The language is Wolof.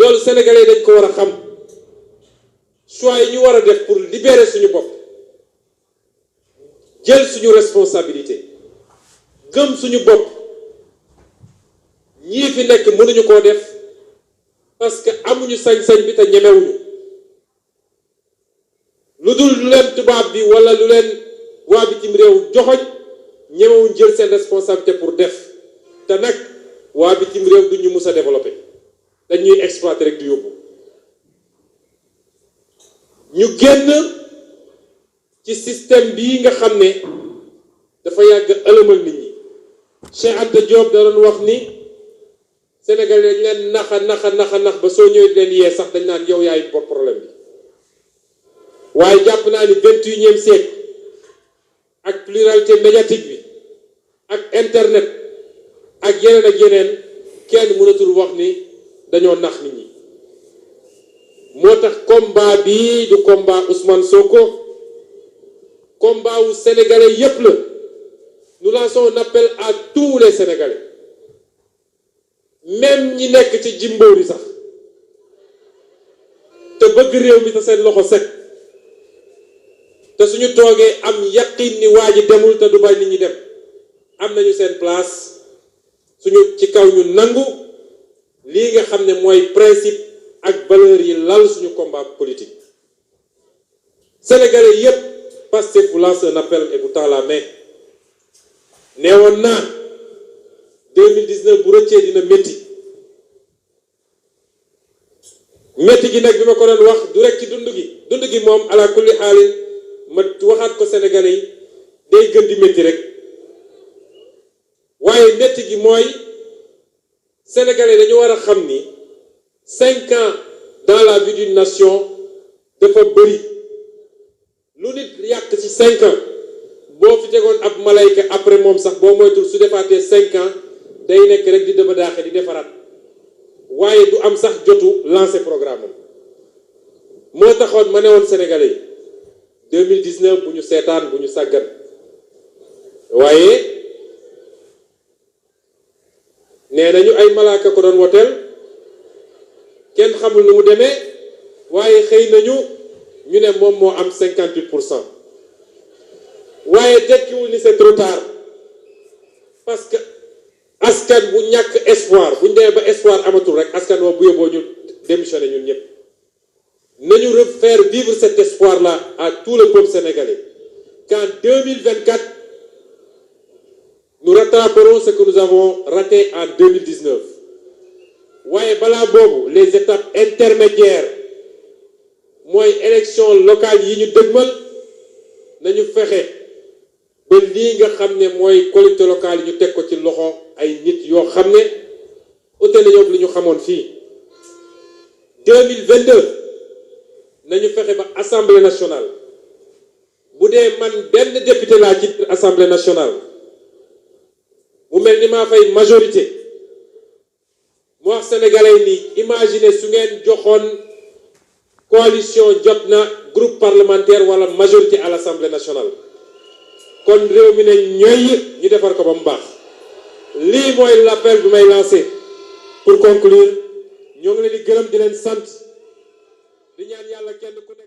loolu sénégalais dañ ko war a xam choix yi ñu war a def pour libérer suñu bopp jël suñu responsabilité gëm suñu bopp ñii fi nekk mënuñu koo def parce que amuñu sañ-sañ bi te ñemewuñu lu dul lu leen tubaab bi wala lu leen waa bitim réew joxoñ ñemewuñ jël seen responsabilité pour def te nag waa bitim réew duñu mus a développé dañuy exploiter rek di yóbbu ñu génn ci système bii nga xam ne dafa yàgg ëlëmal nit ñi Cheikh Anta Diop da doon wax ni Sénégal dañ leen nax ba soo ñëwee leen yee sax dañ naan yow yaay bor problème bi waaye jàpp naa ni 21e siècle ak pluralité médiatique bi ak internet ak yeneen kenn mënatul wax ni dañoo nax nit ñi moo tax combat bii du combat Ousmane Sonko combat wu sénégalais yépp la nous lançons un appel à tous les sénégalais même ñi nekk ci jimboor yi sax te bëgg réew mi te seen loxo set te suñu toogee am yaqin ni waa ji demul te du bay nit ñi dem am nañu seen place suñu ci kaw ñu nangu lii nga xam ne mooy principe ak valeur yi lal suñu combat politique sénégalais yépp Pastef vous lance un appel et vous tend la main neewoon naa 2019 bu rëccee dina métti gi nag bi ma ko doon wax du rek ci dund gi moom ala kulli xaalin ma waxaat ko sénégalais yi day gën di métti rek waaye métti gi mooy sénégalais dañu war a xam ni 5 ans dans la vie d'une nation dafa bëri lu nit yàq ci 5 ans boo fi tegoon ab malayka après moom sax boo moytul su defaatee 5 ans day nekk rek di dëba daaxe di defaraat waaye du am sax jotu lancer programme am moo taxoon ma ne woon sénégalais yi 2019 bu ñu seetaan bu ñu sàggan waaye nee nañu ay malaaka ko doon woteel kenn xamul nu mu demee waaye xëy nañu ñu ne moom moo am 58%. waaye tekkiwul ni c'est trop tard parce que askan bu ñàkk espoir bu ñu demee ba espoir amatul rek askan woo bu yóbboo ñu démissionné ñun ñëpp nañu refaire vivre cet espoir là à tout le peuple sénégalais qu'en 2024 nous rattraperons ce que nous avons raté en 2019 waaye balaa boobu les étapes intermédiaires mooy élection locale yi ñu dëgmal nañu fexe ba lii nga xam ne mooy collectivité locale yi ñu teg ko ci loxo ay nit yoo xam ne ute nañu li ñu xamoon fii 2022 nañu fexe ba assemblée nationale bu dee man benn député laa ci assemblée nationale mu mel ni maa fay majorité mu wax sénégalais ni imaginez su ngeen joxoon coalition jot na groupe parlementaire wala majorité à l'assemblée nationale kon réew mi ne ñooy ñu defar ko ba mu baax lii mooy l'appel bi may lancé pour conclure ñoo ngi leen di gërëm di leen sant di ñaan yàlla kenn ku ne